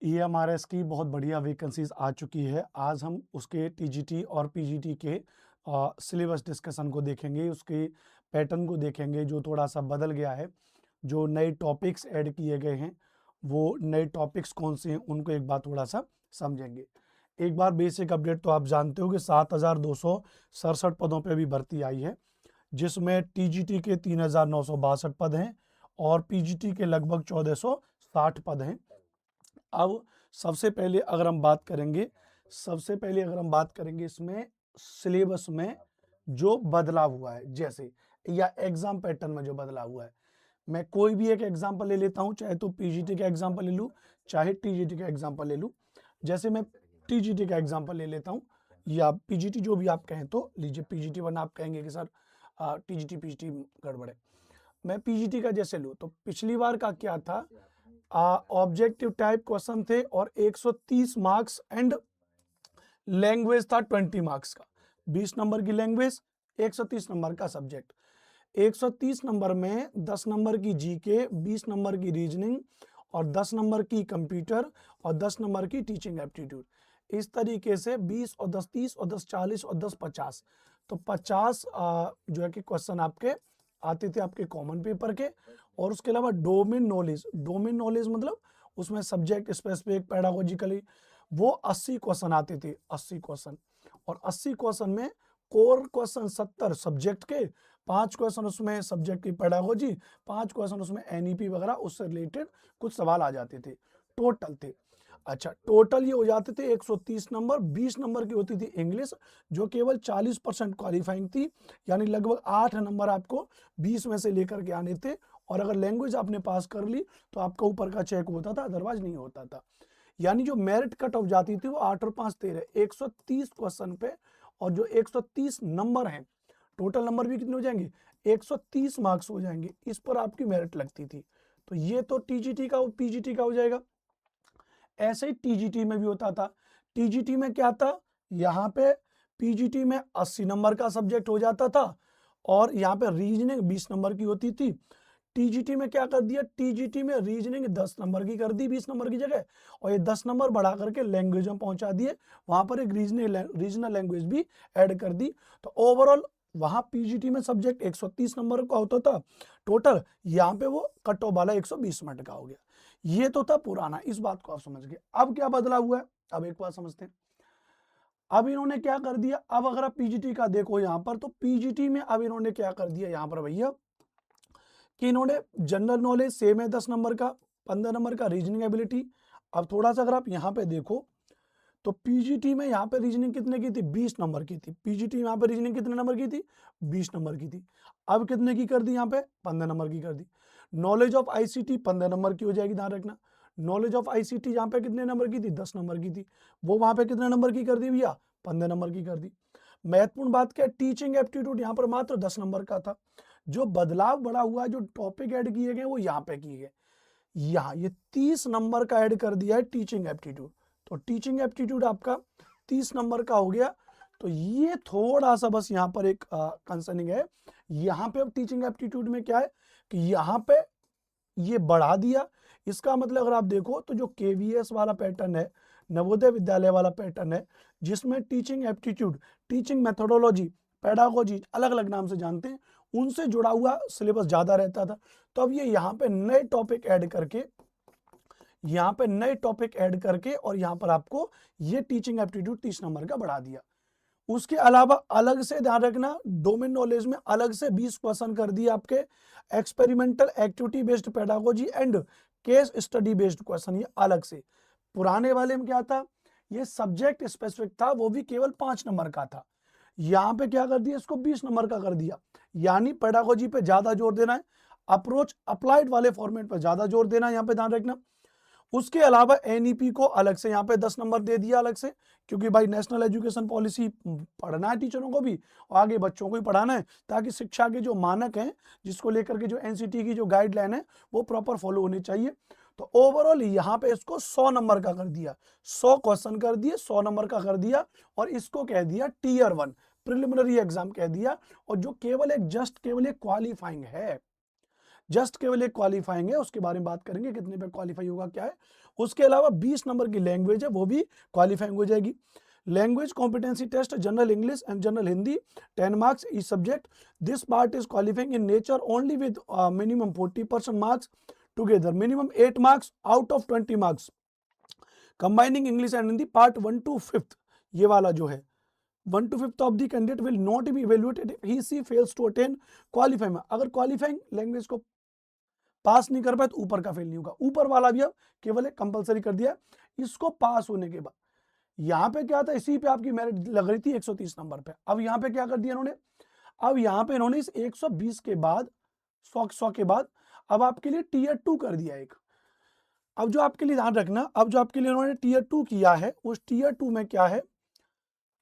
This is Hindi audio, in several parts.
ईएमआरएस की बहुत बढ़िया वैकेंसीज आ चुकी है। आज हम उसके टीजीटी और पीजीटी के सिलेबस डिस्कशन को देखेंगे, उसके पैटर्न को देखेंगे जो थोड़ा सा बदल गया है, जो नए टॉपिक्स ऐड किए गए हैं, वो नए टॉपिक्स कौन से हैं उनको एक बार थोड़ा सा समझेंगे। एक बार बेसिक अपडेट तो आप जानते हो कि 7,267 पदों पे भी भर्ती आई है, जिसमें टीजीटी के 3,962 पद हैं और पीजीटी के लगभग 1,460 पद हैं। अब सबसे पहले अगर हम बात करेंगे इसमें सिलेबस में जो बदलाव हुआ है, जैसे या एग्जाम पैटर्न में जो बदलाव हुआ है। मैं कोई भी एक एग्जांपल ले लेता हूं, चाहे तो पीजीटी का एग्जांपल ले लूं, चाहे टीजीटी का एग्जांपल ले लूं। जैसे मैं टीजीटी का एग्जांपल ले लेता हूं, या पीजीटी जो भी आप कहें तो लीजिए पीजीटी, वरना आप कहेंगे कि सर टीजीटी पीजीटी गड़बड़ है। मैं पीजीटी का जैसे लूं तो पिछली बार का क्या था, ऑब्जेक्टिव टाइप क्वेश्चन थे और 130 मार्क्स एंड लैंग्वेज था 20 मार्क्स का। 20 नंबर की लैंग्वेज, 130 नंबर का सब्जेक्ट। 130 नंबर में 10 नंबर की जीके, 20 नंबर की रीजनिंग और 10 नंबर की कंप्यूटर और 10 नंबर की टीचिंग एप्टीट्यूड। इस तरीके से 20 और 10 30 और 10 40 और 10 50, तो 50 जो है कि क्वेश्चन आपके आते थे आपके कॉमन पेपर के। और उसके अलावा डोमेन नॉलेज मतलब उसमें सब्जेक्ट स्पेसिफिक पेडागोजिकली वो 80 क्वेश्चन आते थे, 80 क्वेश्चन। और 80 क्वेश्चन में कोर क्वेश्चन 70 सब्जेक्ट के, 5 क्वेश्चन उसमें सब्जेक्ट की पेडागोजी, 5 क्वेश्चन उसमें एनईपी वगैरह उससे रिलेटेड कुछ सवाल आ जाते थे, टोटल थे। अच्छा, टोटल ये हो जाते थे 130 नंबर। 20 नंबर की होती थी इंग्लिश, जो केवल 40% क्वालिफाइंग थी, यानी लगभग 8 नंबर आपको 20 में से लेकर के आने थे। और अगर लैंग्वेज आपने पास कर ली तो आपका ऊपर का चेक होता था, अदरवाइज नहीं होता था। यानी जो मेरिट कट ऑफ जाती थी वो 8 और 5 13, 130 क्वेश्चन पे। और जो 130 नंबर हैं, टोटल नंबर भी कितने हो जाएंगे, 130 मार्क्स हो जाएंगे, इस पर आपकी मेरिट लगती थी। तो ये तो टीजीटी का पीजीटी का हो जाएगा। ऐसे ही टीजीटी में भी होता था। टीजीटी में क्या था, यहाँ पे पीजीटी में 80 नंबर का सब्जेक्ट हो जाता था और यहाँ पे रीजनिंग 20 नंबर की होती थी। टीजीटी में क्या कर दिया, टीजीटी में रीजनिंग 10 नंबर की कर दी 20 नंबर की जगह, और ये 10 नंबर बढ़ा करके लैंग्वेज में पहुंचा दिए, वहां पर एक रीजनल लैंग्वेज भी ऐड कर दी। तो ओवरऑल वहां पीजीटी में सब्जेक्ट 130 नंबर का होता था टोटल, यहाँ पे वो कट ऑफ वाला 120 मिनट का हो गया। ये तो था पुराना, इस बात को आप समझ गए। अब क्या बदला हुआ है, अब एक बात समझते हैं। अब इन्होंने क्या कर दिया, अब अगर आप पीजीटी का देखो यहां पर, तो पीजीटी में अब इन्होंने क्या कर दिया यहां पर भैया, कि इन्होंने जनरल नॉलेज सेम है 10 नंबर का, 15 नंबर का रीजनिंग एबिलिटी। अब थोड़ा सा अगर आप यहाँ पे देखो तो पीजीटी में यहाँ पे रीजनिंग कितने की थी, 20 नंबर की थी। पीजीटी यहाँ पे रीजनिंग कितने नंबर की थी, 20 नंबर की थी। अब कितने की कर दी, यहाँ पे 15 नंबर की कर दी। नॉलेज ऑफ आईसीटी 15 नंबर की हो जाएगी, ध्यान रखना। नॉलेज ऑफ आईसीटी यहाँ पे कितने नंबर की थी, 10 नंबर की थी, वो वहां पे कितने नंबर की कर दी भैया, 15 नंबर की कर दी। महत्वपूर्ण बात क्या, टीचिंग एप्टीट्यूड यहाँ पर मात्र 10 नंबर का था। जो बदलाव बड़ा हुआ है, जो टॉपिक ऐड किए गए वो यहाँ पे किए गए, यहाँ ये 30 नंबर का ऐड कर दिया है टीचिंग एप्टीट्यूड। तो टीचिंग एप्टीट्यूड आपका 30 नंबर का हो गया। तो ये थोड़ा सा बस यहाँ पर एक कंसर्निंग है। यहाँ पे अब टीचिंग एप्टीट्यूड में क्या है कि यहाँ पे ये बढ़ा दिया। इसका मतलब अगर आप देखो तो जो केवीएस वाला पैटर्न है, नवोदय विद्यालय वाला पैटर्न है, जिसमें teaching aptitude, teaching methodology, pedagogy अलग अलग नाम से जानते हैं, उनसे जुड़ा हुआ सिलेबस ज्यादा रहता था। तो अब ये यहाँ पे नए टॉपिक ऐड करके, और यहाँ पर आपको ये टीचिंग एप्टीट्यूड 30 नंबर का बढ़ा दिया। उसके अलावा अलग से ध्यान रखना, डोमेन नॉलेज में अलग से 20 क्वेश्चन कर दिए आपके experimental activity based pedagogy and case study based question, ये अलग से। पुराने वाले में क्या था, ये सब्जेक्ट स्पेसिफिक था, वो भी केवल 5 नंबर का था। यहाँ पे क्या कर दिया, इसको 20 नंबर का कर दिया, यानी पेडागोजी पे ज्यादा जोर देना है, अप्रोच अप्लाइड वाले फॉर्मेट पर ज्यादा जोर देना है, यहाँ पे ध्यान रखना। उसके अलावा एनईपी को अलग से यहाँ पे 10 नंबर दे दिया अलग से, क्योंकि भाई नेशनल एजुकेशन पॉलिसी पढ़ना है टीचरों को भी और आगे बच्चों को भी पढ़ाना है, ताकि शिक्षा के जो मानक हैं, जिसको लेकर के जो एनसीटी की जो गाइडलाइन है वो प्रॉपर फॉलो होनी चाहिए। तो ओवरऑल यहाँ पे इसको 100 नंबर का कर दिया, 100 क्वेश्चन कर दिए, 100 नंबर का कर दिया। और इसको कह दिया टीयर 1 प्रिलिमिनरी एग्जाम कह दिया, और जो केवल एक क्वालिफाइंग है। जस्ट केवल एक क्वालिफाइंग है, उसके बारे में बात करेंगे कितने पे क्वालिफाई होगा क्या है। उसके अलावा 20 नंबर की लैंग्वेज है, वो भी क्वालिफाइंग हो जाएगी। Language competency test, general English and general Hindi, 10 marks each subject. This part is qualifying in nature only with minimum 40% marks together, minimum 8 marks out of 20 marks combining English and Hindi part 1 to 5th। ये वाला जो है 1 to 5th of the candidate will not be evaluated if he she fails to attain qualifying में। अगर क्वालिफाइंग लैंग्वेज को पास नहीं कर पाए तो ऊपर का फेल नहीं होगा। ऊपर वाला भी अब केवल एक कंपलसरी कर दिया है। इसको पास होने के बाद यहाँ पे क्या था, इसी पे आपकी मेरिट लग रही थी 130 नंबर पे। अब यहाँ पे क्या कर दिया इन्होंने, अब यहाँ पे इन्होंने इस 120 के बाद 100 के बाद अब आपके लिए टीयर 2 कर दिया एक। अब जो आपके लिए ध्यान रखना, अब जो आपके लिए इन्होंने टीयर 2 किया है, उस टीयर 2 में क्या है,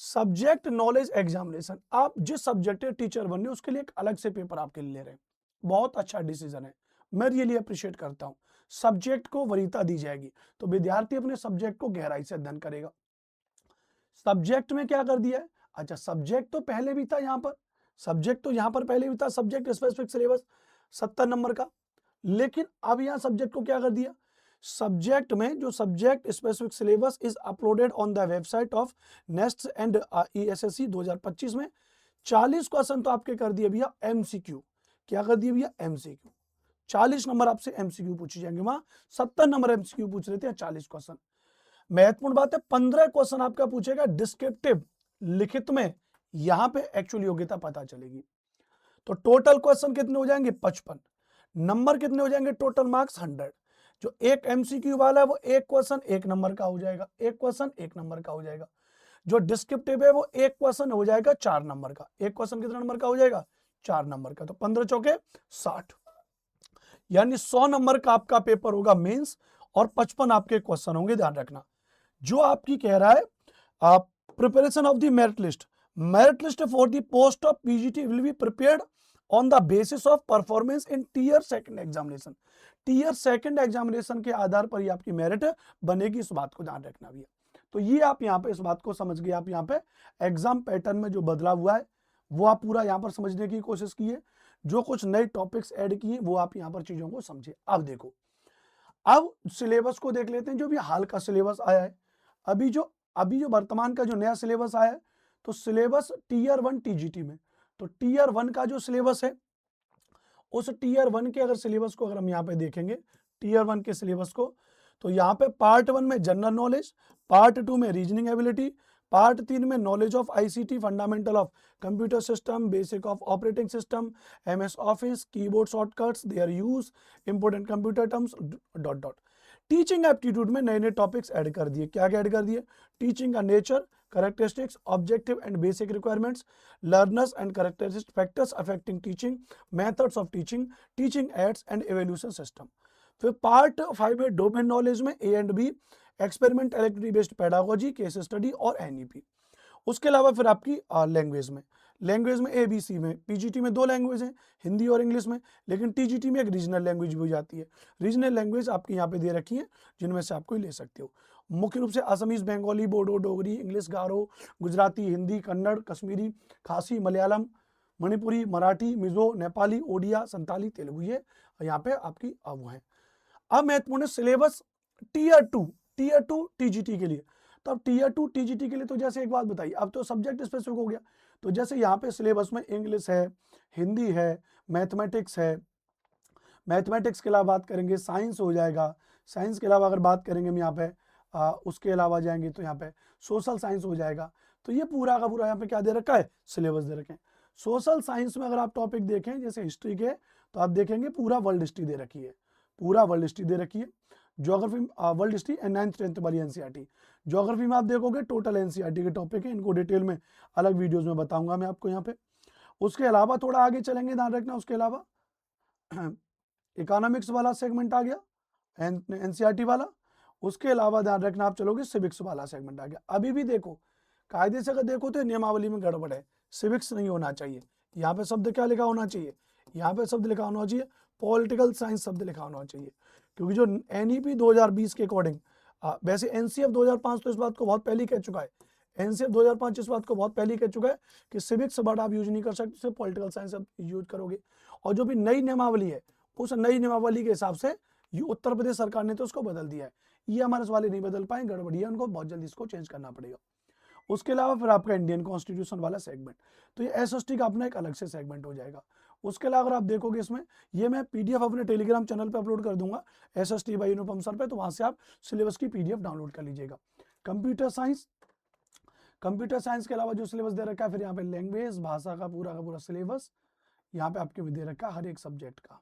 सब्जेक्ट नॉलेज एग्जामिनेशन। आप जिस सब्जेक्ट के टीचर बनने उसके लिए एक अलग से पेपर आपके लिए ले रहे हैं। बहुत अच्छा डिसीजन है, मैं रियली अप्रिशिएट करता हूं। सब्जेक्ट को वरीयता दी जाएगी तो विद्यार्थी अपने सब्जेक्ट को गहराई से अध्ययन करेगा। सब्जेक्ट में क्या कर दिया है, अच्छा सब्जेक्ट तो पहले भी था यहाँ पर, सब्जेक्ट तो यहाँ पर पहले भी था, सब्जेक्ट स्पेसिफिक सिलेबस 70 नंबर का। लेकिन अब यहाँ सब्जेक्ट को क्या कर दिया, सब्जेक्ट में जो subject specific syllabus is uploaded on the website of nest and ESSC 2025 में 40 क्वेश्चन तो आपके कर दिए भैया एमसीक्यू। क्या कर दिए भैया, एमसीक्यू। 40 नंबर आपसे एमसीक्यू पूछे जाएंगे, वहां 70 नंबर एमसीक्यू पूछ रहे थे, 40 क्वेश्चन। महत्वपूर्ण बात है 15 क्वेश्चन आपका पूछेगा डिस्क्रिप्टिव लिखित में, यहां पे एक्चुअल योग्यता पता चलेगी। तो टोटल क्वेश्चन कितने हो जाएंगे, 55। नंबर कितने हो जाएंगे, टोटल मार्क्स 100। जो एक एमसीक्यू वाला है वो एक क्वेश्चन 1 नंबर का हो जाएगा, एक क्वेश्चन 1 नंबर का हो जाएगा। जो डिस्क्रिप्टिव है वो एक क्वेश्चन हो जाएगा 4 नंबर का। एक क्वेश्चन कितने नंबर का हो जाएगा, 4 नंबर का। तो 15 चौके 60, यानी 100 नंबर का आपका पेपर होगा मेंस और 55 आपके क्वेश्चन होंगे, ध्यान रखना। जो आपकी कह रहा है preparation of the merit list for the post of PGT will be prepared on the basis of performance in tier second examination. Tier second examination के आधार पर ही आपकी मेरिट बनेगी, इस बात को ध्यान रखना भी है। तो ये आप यहाँ पे इस बात को समझ गए, आप यहाँ पे एग्जाम पैटर्न में जो बदलाव हुआ है वो आप पूरा यहाँ पर समझने की कोशिश कीजिए। जो कुछ नए टॉपिक्स ऐड किए वो आप यहाँ पर चीजों को समझिए। अब देखो, अब सिलेबस को देख लेते हैं, जो भी हाल का सिलेबस आया है। अभी जो वर्तमान का जो नया सिलेबस आया है, तो सिलेबस टीयर 1 टीजीटी में, तो टीयर 1 का जो सिलेबस है, उस टीयर 1 के अगर सिलेबस को अगर हम यहाँ पे देखेंगे, टीयर 1 के सिलेबस को, तो यहाँ पे पार्ट 1 में जनरल नॉलेज, पार्ट 2 में रीजनिंग एबिलिटी, पार्ट 3 में knowledge of ICT, fundamental of computer system, basic of operating system, MS office, keyboard shortcuts, their use, important computer terms dot dot. Teaching aptitude में नए नए टॉपिक्स ऐड कर दिए। क्या क्या ऐड कर दिए, टीचिंग का nature, characteristics, objective and basic requirements, learners and characteristic factors affecting teaching, methods of teaching, teaching aids and evaluation system। फिर पार्ट 5 में डोमेन नॉलेज में A&B, experiment activity based pedagogy, case study और NEP। उसके अलावा फिर आपकी लैंग्वेज में ABC में, PGT में 2 लैंग्वेज हैं, हिंदी और इंग्लिश में, लेकिन TGT में एक रीजनल लैंग्वेज भी हो जाती है। रीजनल लैंग्वेज आपकी यहाँ पे दे रखी है, जिनमें से आप कोई ले सकते हो। मुख्य रूप से असमीज, बंगाली, बोडो, डोगरी, इंग्लिश, गारो, गुजराती, हिंदी, कन्नड़, कश्मीरी, खासी, मलयालम, मणिपुरी, मराठी, मिजो, नेपाली, ओडिया, संताली, तेलुगु, ये यहाँ पे आपकी वो है। अब महत्वपूर्ण सिलेबस टीयर 2 टीजीटी के लिए। तो अब टीयर 2 टीजीटी के लिए तो जैसे एक बात बताइए, अब तो सब्जेक्ट स्पेसिफिक हो गया। तो जैसे यहाँ पे सिलेबस में इंग्लिश है, हिंदी है, मैथमेटिक्स है, मैथमेटिक्स के अलावा बात करेंगे साइंस हो जाएगा, साइंस के अलावा अगर बात करेंगे हम यहाँ पे उसके अलावा जाएंगे तो यहाँ पे सोशल साइंस हो जाएगा। तो ये पूरा का पूरा यहाँ पे क्या दे रखा है, सिलेबस दे रखे हैं। सोशल साइंस में अगर आप टॉपिक देखें जैसे हिस्ट्री के, तो आप देखेंगे पूरा वर्ल्ड हिस्ट्री दे रखी है, पूरा वर्ल्ड हिस्ट्री दे रखी है। Geography world history and 9th 10th वाली एनसीईआरटी। ज्योग्राफी में आप देखोगे टोटल एनसीईआरटी के टॉपिक है, इनको डिटेल में अलग वीडियोज में बताऊंगा मैं आपको यहाँ पे। उसके अलावा थोड़ा आगे चलेंगे, ध्यान रखना, उसके अलावा इकोनॉमिक्स वाला सेगमेंट आ गया एनसीईआरटी वाला। उसके अलावा ध्यान रखना आप चलोगे सिविक्स वाला सेगमेंट आ गया। अभी भी देखो, कायदे से अगर देखो तो नियमावली में गड़बड़ है, सिविक्स नहीं होना चाहिए। यहाँ पे शब्द क्या लिखा होना चाहिए, यहाँ पे शब्द लिखा होना चाहिए पॉलिटिकल साइंस शब्द लिखा होना चाहिए। क्योंकि जो NEP 2020 के अकॉर्डिंग, वैसे NCF 2005 तो इस बात को बहुत पहले कह चुका है, NCF 2005 इस बात को बहुत पहले कह चुका है कि सिविक्स वर्ड आप यूज नहीं कर सकते, सिर्फ पॉलिटिकल साइंस आप यूज करोगे। और जो भी नई नियमावली है उस नई नियमावली के हिसाब से ये उत्तर प्रदेश सरकार ने तो उसको बदल दिया है। ये हमारे वाले नहीं बदल पाए, गड़बड़ी है, उनको बहुत जल्दी इसको चेंज करना पड़ेगा। उसके अलावा फिर आपका इंडियन कॉन्स्टिट्यूशन वाला सेगमेंट, तो ये एसएसटी का अपना एक अलग से सेगमेंट हो जाएगा। उसके अलावा अगर आप देखोगे इसमें, ये मैं पीडीएफ अपने टेलीग्राम चैनल पे अपलोड कर दूंगा एसएसटी बाय अनुपम सर पे, तो वहां से आप सिलेबस की पीडीएफ डाउनलोड कर लीजिएगा। कंप्यूटर साइंस, कंप्यूटर साइंस के अलावा जो सिलेबस दे रखा है, फिर यहाँ पे लैंग्वेज, भाषा का पूरा सिलेबस यहाँ पे आपके दे रखा है हर एक सब्जेक्ट का।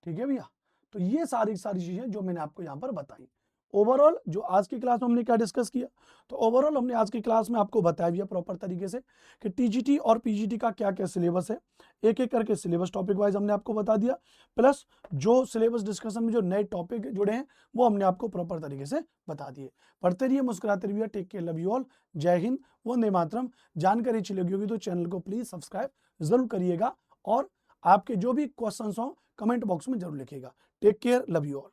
ठीक है भैया, तो ये सारी चीजें जो मैंने आपको यहाँ पर बताई। ओवरऑल जो आज की क्लास में हमने क्या डिस्कस किया, तो ओवरऑल हमने आज की क्लास में आपको बताया भी है प्रॉपर तरीके से कि टीजीटी और पीजीटी का क्या क्या सिलेबस है, एक एक करके सिलेबस टॉपिक वाइज हमने आपको बता दिया, प्लस जो सिलेबस डिस्कशन में जो नए टॉपिक जुड़े हैं वो हमने आपको प्रॉपर तरीके से बता दिए। पढ़ते रहिए, मुस्कुराते रहिए, take care, love you all, जय हिंद, वंदे मातरम। जानकारी अच्छी लगी होगी तो चैनल को प्लीज सब्सक्राइब जरूर करिएगा, और आपके जो भी क्वेश्चंस हो कमेंट बॉक्स में जरूर लिखिएगा। Take care, love you all.